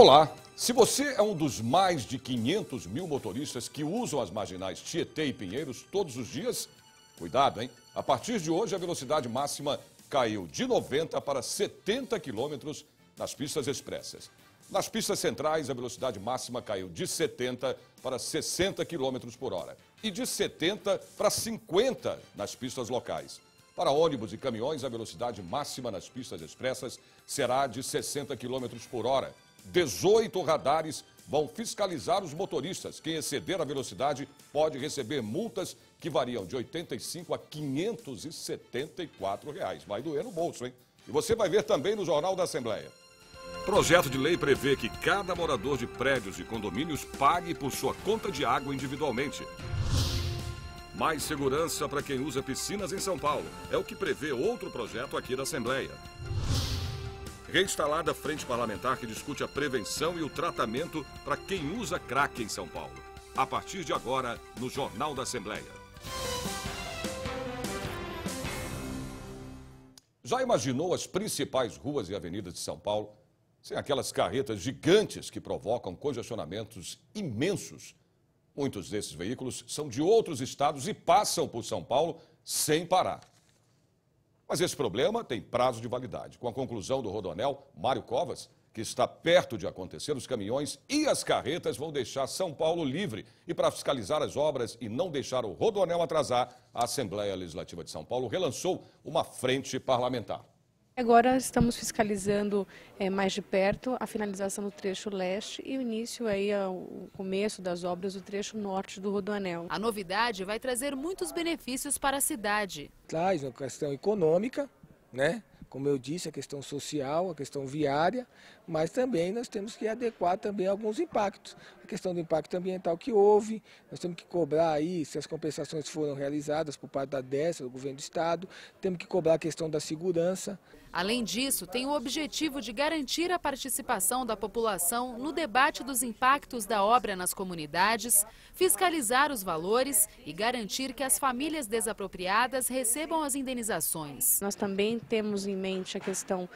Olá, se você é um dos mais de 500 mil motoristas que usam as marginais Tietê e Pinheiros todos os dias, cuidado, hein? A partir de hoje, a velocidade máxima caiu de 90 para 70 quilômetros nas pistas expressas. Nas pistas centrais, a velocidade máxima caiu de 70 para 60 quilômetros por hora e de 70 para 50 nas pistas locais. Para ônibus e caminhões, a velocidade máxima nas pistas expressas será de 60 quilômetros por hora. 18 radares vão fiscalizar os motoristas. Quem exceder a velocidade pode receber multas que variam de R$ 85 a R$ 574. Vai doer no bolso, hein? E você vai ver também no Jornal da Assembleia. Projeto de lei prevê que cada morador de prédios e condomínios pague por sua conta de água individualmente. Mais segurança para quem usa piscinas em São Paulo. É o que prevê outro projeto aqui da Assembleia. Reinstalada a frente parlamentar que discute a prevenção e o tratamento para quem usa crack em São Paulo. A partir de agora, no Jornal da Assembleia. Já imaginou as principais ruas e avenidas de São Paulo sem aquelas carretas gigantes que provocam congestionamentos imensos? Muitos desses veículos são de outros estados e passam por São Paulo sem parar. Mas esse problema tem prazo de validade. Com a conclusão do Rodoanel Mário Covas, que está perto de acontecer, os caminhões e as carretas vão deixar São Paulo livre. E para fiscalizar as obras e não deixar o Rodoanel atrasar, a Assembleia Legislativa de São Paulo relançou uma frente parlamentar. Agora estamos fiscalizando mais de perto a finalização do trecho leste e o início o começo das obras do trecho norte do Rodoanel. A novidade vai trazer muitos benefícios para a cidade. Traz uma questão econômica, né? Como eu disse, a questão social, a questão viária, mas também nós temos que adequar também alguns impactos. A questão do impacto ambiental que houve, nós temos que cobrar aí se as compensações foram realizadas por parte da DESA, do governo do estado, temos que cobrar a questão da segurança. Além disso, tem o objetivo de garantir a participação da população no debate dos impactos da obra nas comunidades, fiscalizar os valores e garantir que as famílias desapropriadas recebam as indenizações. Nós também temos em mente a questão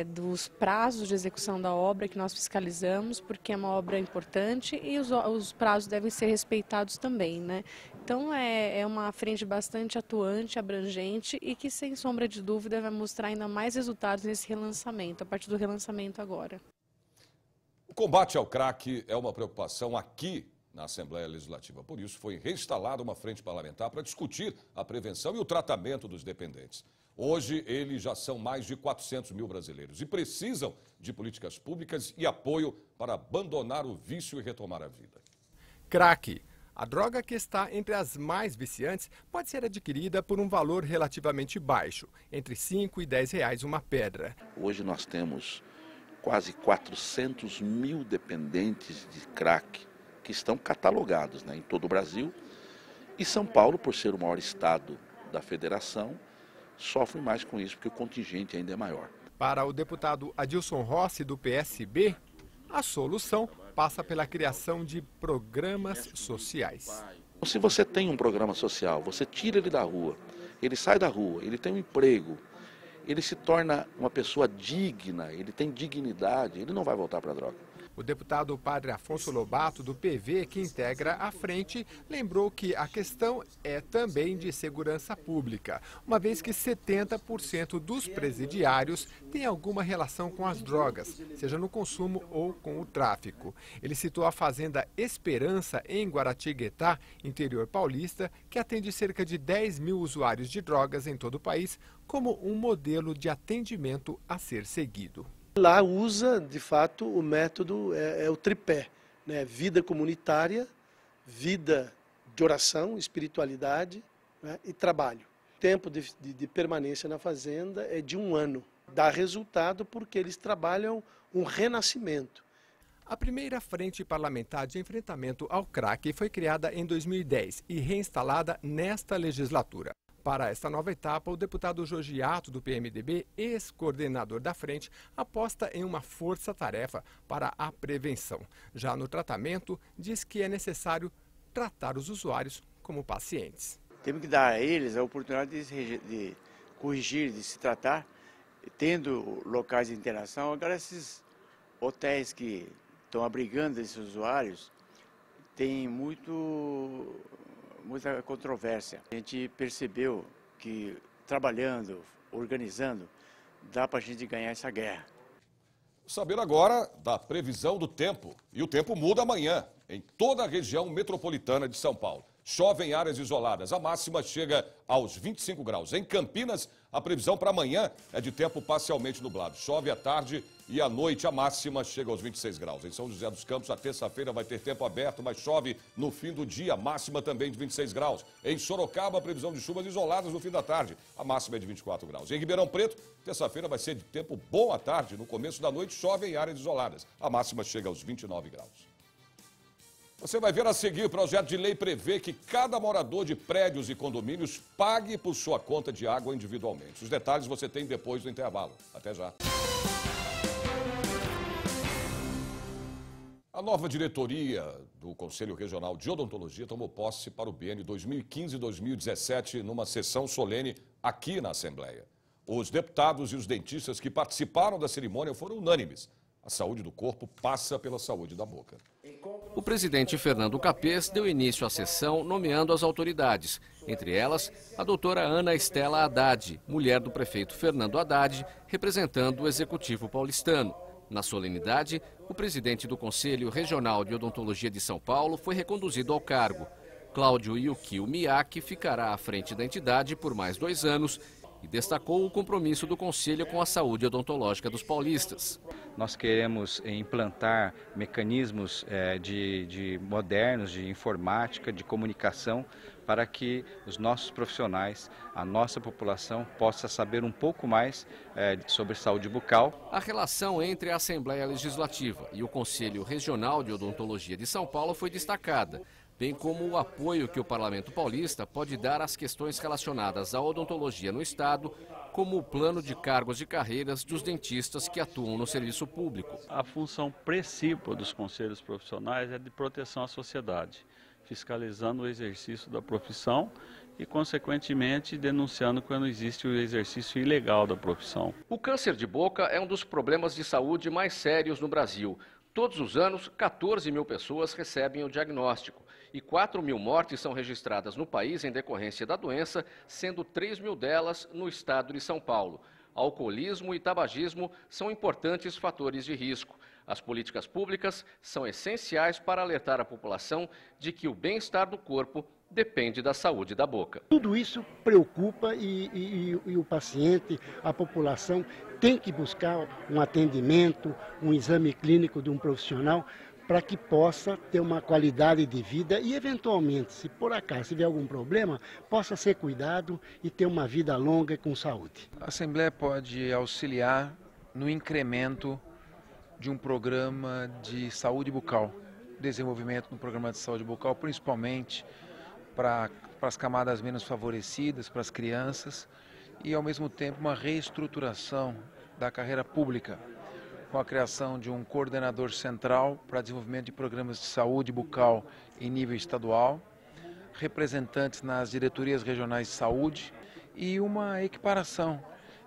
dos prazos de execução da obra que nós fiscalizamos, porque é uma obra importante e os prazos devem ser respeitados também, né? Então é uma frente bastante atuante, abrangente e que, sem sombra de dúvida, vai mostrar ainda mais resultados nesse relançamento, a partir do relançamento agora. O combate ao crack é uma preocupação aqui na Assembleia Legislativa. Por isso, foi reinstalada uma frente parlamentar para discutir a prevenção e o tratamento dos dependentes. Hoje, eles já são mais de 400 mil brasileiros e precisam de políticas públicas e apoio para abandonar o vício e retomar a vida. Crack. A droga, que está entre as mais viciantes, pode ser adquirida por um valor relativamente baixo, entre R$ 5 e R$ 10 uma pedra. Hoje nós temos quase 400 mil dependentes de crack que estão catalogados, em todo o Brasil. E São Paulo, por ser o maior estado da federação, sofre mais com isso, porque o contingente ainda é maior. Para o deputado Adilson Rossi, do PSB, a solução passa pela criação de programas sociais. Se você tem um programa social, você tira ele da rua, ele sai da rua, ele tem um emprego, ele se torna uma pessoa digna, ele tem dignidade, ele não vai voltar para a droga. O deputado Padre Afonso Lobato, do PV, que integra a frente, lembrou que a questão é também de segurança pública, uma vez que 70% dos presidiários têm alguma relação com as drogas, seja no consumo ou com o tráfico. Ele citou a Fazenda Esperança, em Guaratinguetá, interior paulista, que atende cerca de 10 mil usuários de drogas em todo o país, como um modelo de atendimento a ser seguido. Lá usa, de fato, o método, é o tripé, né? Vida comunitária, vida de oração, espiritualidade, né? E trabalho. O tempo de permanência na fazenda é de 1 ano. Dá resultado porque eles trabalham um renascimento. A primeira frente parlamentar de enfrentamento ao crack foi criada em 2010 e reinstalada nesta legislatura. Para esta nova etapa, o deputado Jogiato, do PMDB, ex-coordenador da frente, aposta em uma força-tarefa para a prevenção. Já no tratamento, diz que é necessário tratar os usuários como pacientes. Temos que dar a eles a oportunidade de corrigir, de se tratar, tendo locais de interação. Agora, esses hotéis que estão abrigando esses usuários tem muita controvérsia. A gente percebeu que trabalhando, organizando, dá para a gente ganhar essa guerra. Saber agora da previsão do tempo. E o tempo muda amanhã em toda a região metropolitana de São Paulo. Chove em áreas isoladas. A máxima chega aos 25 graus. Em Campinas, a previsão para amanhã é de tempo parcialmente nublado. Chove à tarde e à noite a máxima chega aos 26 graus. Em São José dos Campos, a terça-feira vai ter tempo aberto, mas chove no fim do dia. A máxima também de 26 graus. Em Sorocaba, a previsão de chuvas isoladas no fim da tarde. A máxima é de 24 graus. Em Ribeirão Preto, terça-feira vai ser de tempo bom à tarde. No começo da noite, chove em áreas isoladas. A máxima chega aos 29 graus. Você vai ver a seguir, o projeto de lei prevê que cada morador de prédios e condomínios pague por sua conta de água individualmente. Os detalhes você tem depois do intervalo. Até já. A nova diretoria do Conselho Regional de Odontologia tomou posse para o biênio 2015-2017 numa sessão solene aqui na Assembleia. Os deputados e os dentistas que participaram da cerimônia foram unânimes. A saúde do corpo passa pela saúde da boca. O presidente Fernando Capês deu início à sessão nomeando as autoridades, entre elas a doutora Ana Estela Haddad, mulher do prefeito Fernando Haddad, representando o executivo paulistano. Na solenidade, o presidente do Conselho Regional de Odontologia de São Paulo foi reconduzido ao cargo. Cláudio Yukio Miyake ficará à frente da entidade por mais 2 anos e destacou o compromisso do Conselho com a saúde odontológica dos paulistas. Nós queremos implantar mecanismos modernos de informática, de comunicação, para que os nossos profissionais, a nossa população, possa saber um pouco mais sobre saúde bucal. A relação entre a Assembleia Legislativa e o Conselho Regional de Odontologia de São Paulo foi destacada, bem como o apoio que o Parlamento Paulista pode dar às questões relacionadas à odontologia no Estado, como o plano de cargos e carreiras dos dentistas que atuam no serviço público. A função principal dos conselhos profissionais é de proteção à sociedade, fiscalizando o exercício da profissão e, consequentemente, denunciando quando existe o exercício ilegal da profissão. O câncer de boca é um dos problemas de saúde mais sérios no Brasil. Todos os anos, 14 mil pessoas recebem o diagnóstico e 4 mil mortes são registradas no país em decorrência da doença, sendo 3 mil delas no estado de São Paulo. Alcoolismo e tabagismo são importantes fatores de risco. As políticas públicas são essenciais para alertar a população de que o bem-estar do corpo depende da saúde da boca. Tudo isso preocupa e o paciente, a população, tem que buscar um atendimento, um exame clínico de um profissional para que possa ter uma qualidade de vida e, eventualmente, se por acaso tiver algum problema, possa ser cuidado e ter uma vida longa com saúde. A Assembleia pode auxiliar no incremento de um programa de saúde bucal, desenvolvimento do programa de saúde bucal, principalmente para as camadas menos favorecidas, para as crianças, e ao mesmo tempo uma reestruturação da carreira pública, com a criação de um coordenador central para desenvolvimento de programas de saúde bucal em nível estadual, representantes nas diretorias regionais de saúde e uma equiparação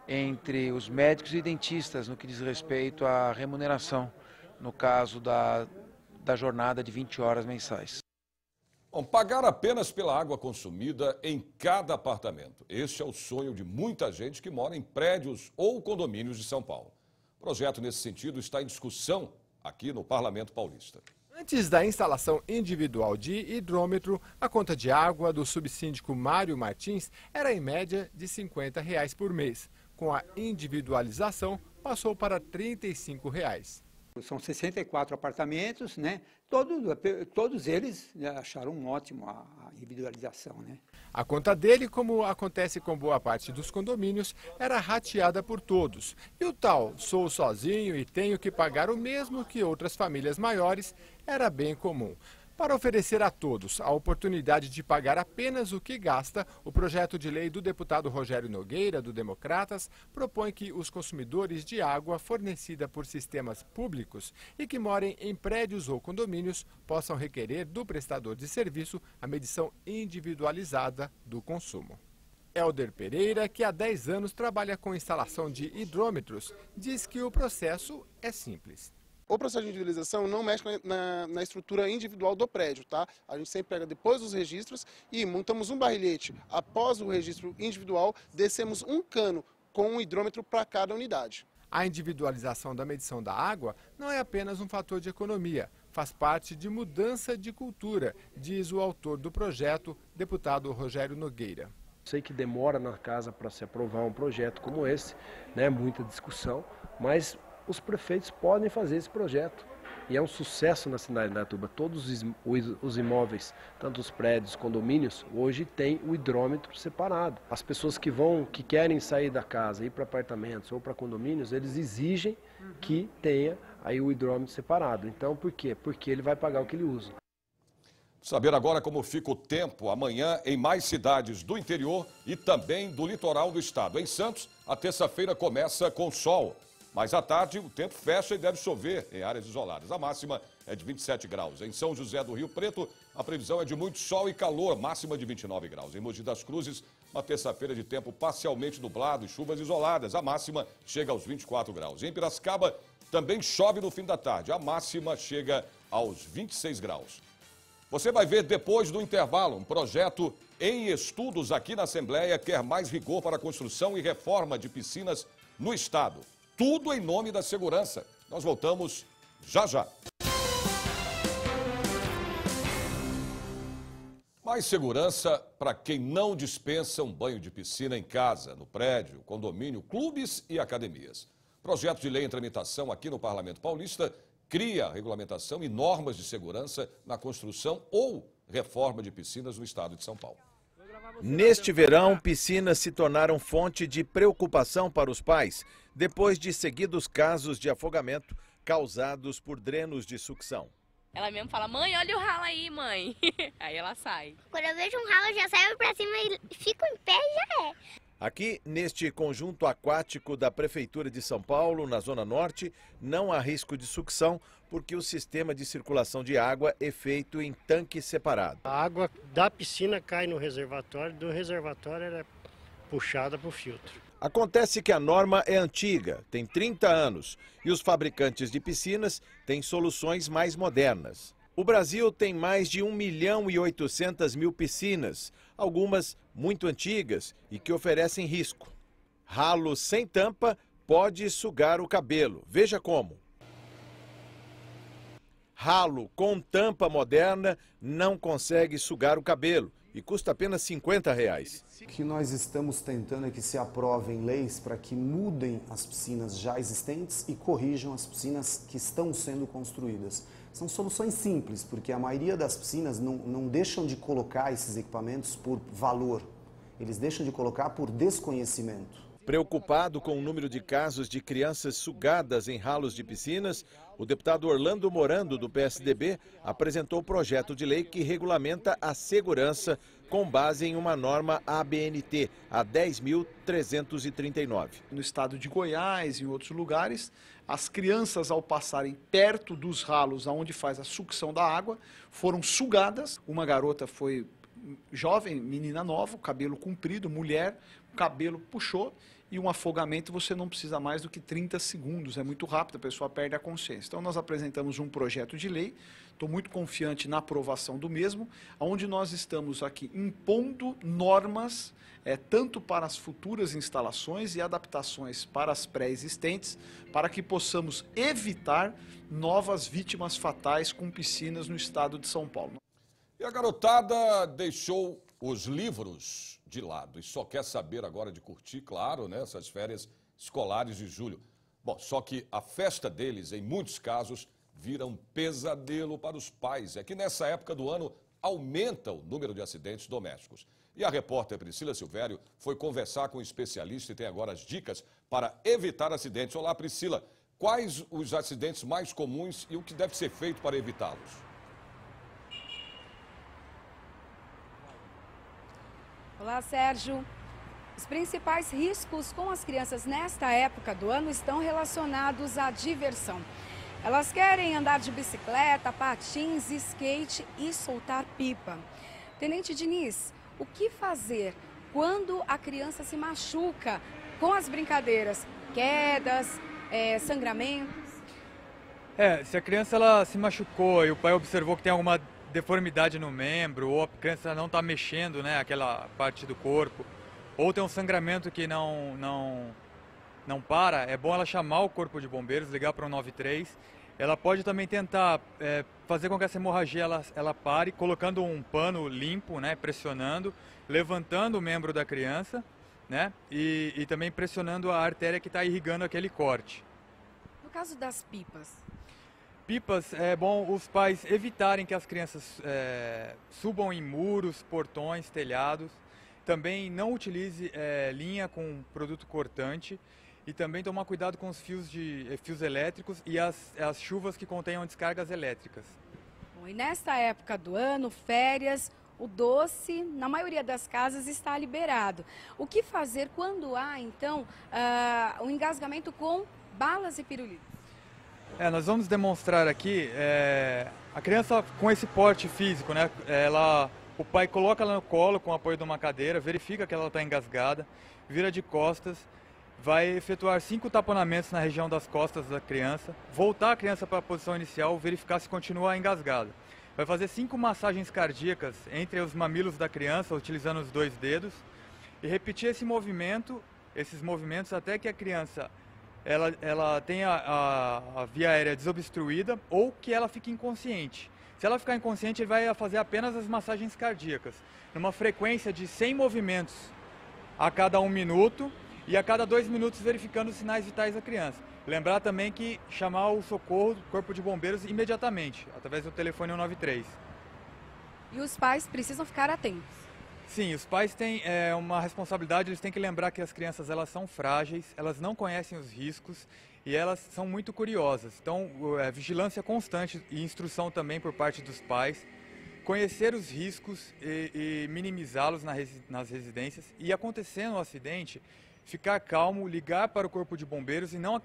entre os médicos e dentistas no que diz respeito à remuneração, no caso da jornada de 20 horas mensais. Bom, pagar apenas pela água consumida em cada apartamento. Este é o sonho de muita gente que mora em prédios ou condomínios de São Paulo. O projeto nesse sentido está em discussão aqui no Parlamento Paulista. Antes da instalação individual de hidrômetro, a conta de água do subsíndico Mário Martins era em média de R$ 50 por mês. Com a individualização, passou para R$ 35. São 64 apartamentos, né? Todos eles acharam ótimo a individualização, né? A conta dele, como acontece com boa parte dos condomínios, era rateada por todos. E o tal "sou sozinho e tenho que pagar o mesmo que outras famílias maiores" era bem comum. Para oferecer a todos a oportunidade de pagar apenas o que gasta, o projeto de lei do deputado Rogério Nogueira, do Democratas, propõe que os consumidores de água fornecida por sistemas públicos e que morem em prédios ou condomínios possam requerer do prestador de serviço a medição individualizada do consumo. Helder Pereira, que há 10 anos trabalha com instalação de hidrômetros, diz que o processo é simples. O processo de individualização não mexe na estrutura individual do prédio, tá? A gente sempre pega depois dos registros e montamos um barrilhete. Após o registro individual, descemos um cano com um hidrômetro para cada unidade. A individualização da medição da água não é apenas um fator de economia, faz parte de mudança de cultura, diz o autor do projeto, deputado Rogério Nogueira. Sei que demora na casa para se aprovar um projeto como esse, né? Muita discussão, mas os prefeitos podem fazer esse projeto. E é um sucesso na cidade de Indaiatuba. Todos os imóveis, tanto os prédios, condomínios, hoje tem o hidrômetro separado. As pessoas que querem sair da casa, ir para apartamentos ou para condomínios, eles exigem que tenha aí o hidrômetro separado. Então, por quê? Porque ele vai pagar o que ele usa. Saber agora como fica o tempo amanhã em mais cidades do interior e também do litoral do estado. Em Santos, a terça-feira começa com sol. Mas à tarde o tempo fecha e deve chover em áreas isoladas. A máxima é de 27 graus. Em São José do Rio Preto, a previsão é de muito sol e calor, máxima de 29 graus. Em Mogi das Cruzes, uma terça-feira de tempo parcialmente nublado e chuvas isoladas. A máxima chega aos 24 graus. Em Piracicaba, também chove no fim da tarde. A máxima chega aos 26 graus. Você vai ver depois do intervalo um projeto em estudos aqui na Assembleia quer mais rigor para a construção e reforma de piscinas no estado. Tudo em nome da segurança. Nós voltamos já já. Mais segurança para quem não dispensa um banho de piscina em casa, no prédio, condomínio, clubes e academias. Projeto de lei em tramitação aqui no Parlamento Paulista cria regulamentação e normas de segurança na construção ou reforma de piscinas no estado de São Paulo. Neste verão, piscinas se tornaram fonte de preocupação para os pais, depois de seguidos casos de afogamento causados por drenos de sucção. Ela mesmo fala, mãe, olha o ralo aí, mãe. Aí ela sai. Quando eu vejo um ralo, eu já saio pra cima e fico em pé e já é. Aqui, neste conjunto aquático da Prefeitura de São Paulo, na Zona Norte, não há risco de sucção, porque o sistema de circulação de água é feito em tanque separado. A água da piscina cai no reservatório, do reservatório ela é puxada para o filtro. Acontece que a norma é antiga, tem 30 anos, e os fabricantes de piscinas têm soluções mais modernas. O Brasil tem mais de 1.800.000 piscinas, algumas muito antigas e que oferecem risco. Ralo sem tampa pode sugar o cabelo. Veja como. Ralo com tampa moderna não consegue sugar o cabelo e custa apenas R$50. O que nós estamos tentando é que se aprovem leis para que mudem as piscinas já existentes e corrijam as piscinas que estão sendo construídas. São soluções simples, porque a maioria das piscinas não deixam de colocar esses equipamentos por valor, eles deixam de colocar por desconhecimento. Preocupado com o número de casos de crianças sugadas em ralos de piscinas, o deputado Orlando Morando, do PSDB, apresentou o projeto de lei que regulamenta a segurança com base em uma norma ABNT, a 10.339. No estado de Goiás e em outros lugares, as crianças, ao passarem perto dos ralos onde faz a sucção da água, foram sugadas. Uma garota foi jovem, menina nova, cabelo comprido, mulher, o cabelo puxou e um afogamento você não precisa mais do que 30 segundos, é muito rápido, a pessoa perde a consciência. Então nós apresentamos um projeto de lei, estou muito confiante na aprovação do mesmo, onde nós estamos aqui impondo normas, tanto para as futuras instalações e adaptações para as pré-existentes, para que possamos evitar novas vítimas fatais com piscinas no estado de São Paulo. E a garotada deixou os livros de lado e só quer saber agora de curtir, claro, né, essas férias escolares de julho. Bom, só que a festa deles, em muitos casos, vira um pesadelo para os pais. É que nessa época do ano aumenta o número de acidentes domésticos. E a repórter Priscila Silvério foi conversar com um especialista e tem agora as dicas para evitar acidentes. Olá, Priscila. Quais os acidentes mais comuns e o que deve ser feito para evitá-los? Olá, Sérgio. Os principais riscos com as crianças nesta época do ano estão relacionados à diversão. Elas querem andar de bicicleta, patins, skate e soltar pipa. Tenente Diniz, o que fazer quando a criança se machuca com as brincadeiras? Quedas, sangramentos? Se a criança ela se machucou e o pai observou que tem alguma deformidade no membro, ou a criança não está mexendo, né, aquela parte do corpo, ou tem um sangramento que não para, é bom ela chamar o corpo de bombeiros, ligar para o 193. Ela pode também tentar fazer com que essa hemorragia ela pare, colocando um pano limpo, né, pressionando, levantando o membro da criança, né, e também pressionando a artéria que está irrigando aquele corte. No caso das pipas? Pipas, é bom os pais evitarem que as crianças subam em muros, portões, telhados. Também não utilize linha com produto cortante. E também tomar cuidado com os fios elétricos e as chuvas que contenham descargas elétricas. Bom, e nesta época do ano, férias, o doce, na maioria das casas, está liberado. O que fazer quando há, então, um engasgamento com balas e pirulitos? Nós vamos demonstrar aqui, a criança com esse porte físico, né? O pai coloca ela no colo com o apoio de uma cadeira, verifica que ela está engasgada, vira de costas, vai efetuar 5 taponamentos na região das costas da criança, voltar a criança para a posição inicial, verificar se continua engasgada. Vai fazer 5 massagens cardíacas entre os mamilos da criança, utilizando os 2 dedos, e repetir esses movimentos até que a criança ela tenha a via aérea desobstruída ou que ela fique inconsciente. Se ela ficar inconsciente, ele vai fazer apenas as massagens cardíacas, numa frequência de 100 movimentos a cada 1 minuto, e a cada 2 minutos verificando os sinais vitais da criança. Lembrar também que chamar o socorro do Corpo de Bombeiros imediatamente, através do telefone 193. E os pais precisam ficar atentos. Sim, os pais têm uma responsabilidade, eles têm que lembrar que as crianças elas são frágeis, elas não conhecem os riscos e elas são muito curiosas. Então, vigilância constante e instrução também por parte dos pais, conhecer os riscos e minimizá-los nas residências e, acontecendo um acidente, ficar calmo, ligar para o Corpo de Bombeiros e não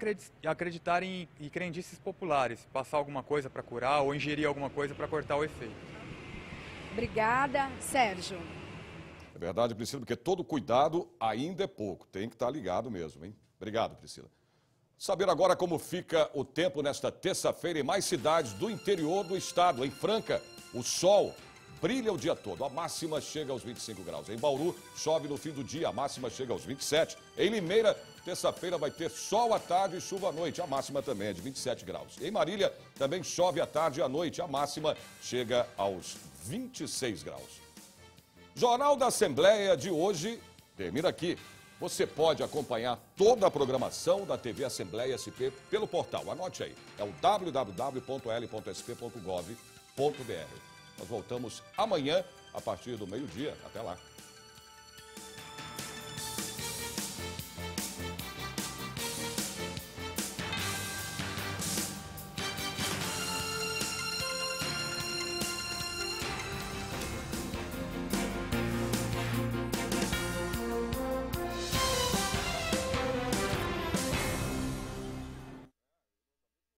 acreditar em crendices populares, passar alguma coisa para curar ou ingerir alguma coisa para cortar o efeito. Obrigada, Sérgio. É verdade, Priscila, porque todo cuidado ainda é pouco, tem que estar ligado mesmo, hein? Obrigado, Priscila. Saber agora como fica o tempo nesta terça-feira em mais cidades do interior do estado. Em Franca, o sol brilha o dia todo, a máxima chega aos 25 graus. Em Bauru, chove no fim do dia, a máxima chega aos 27. Em Limeira, terça-feira vai ter sol à tarde e chuva à noite, a máxima também é de 27 graus. Em Marília, também chove à tarde e à noite, a máxima chega aos 26 graus. Jornal da Assembleia de hoje termina aqui. Você pode acompanhar toda a programação da TV Assembleia SP pelo portal. Anote aí, é o www.l.sp.gov.br. Nós voltamos amanhã, a partir do meio-dia. Até lá.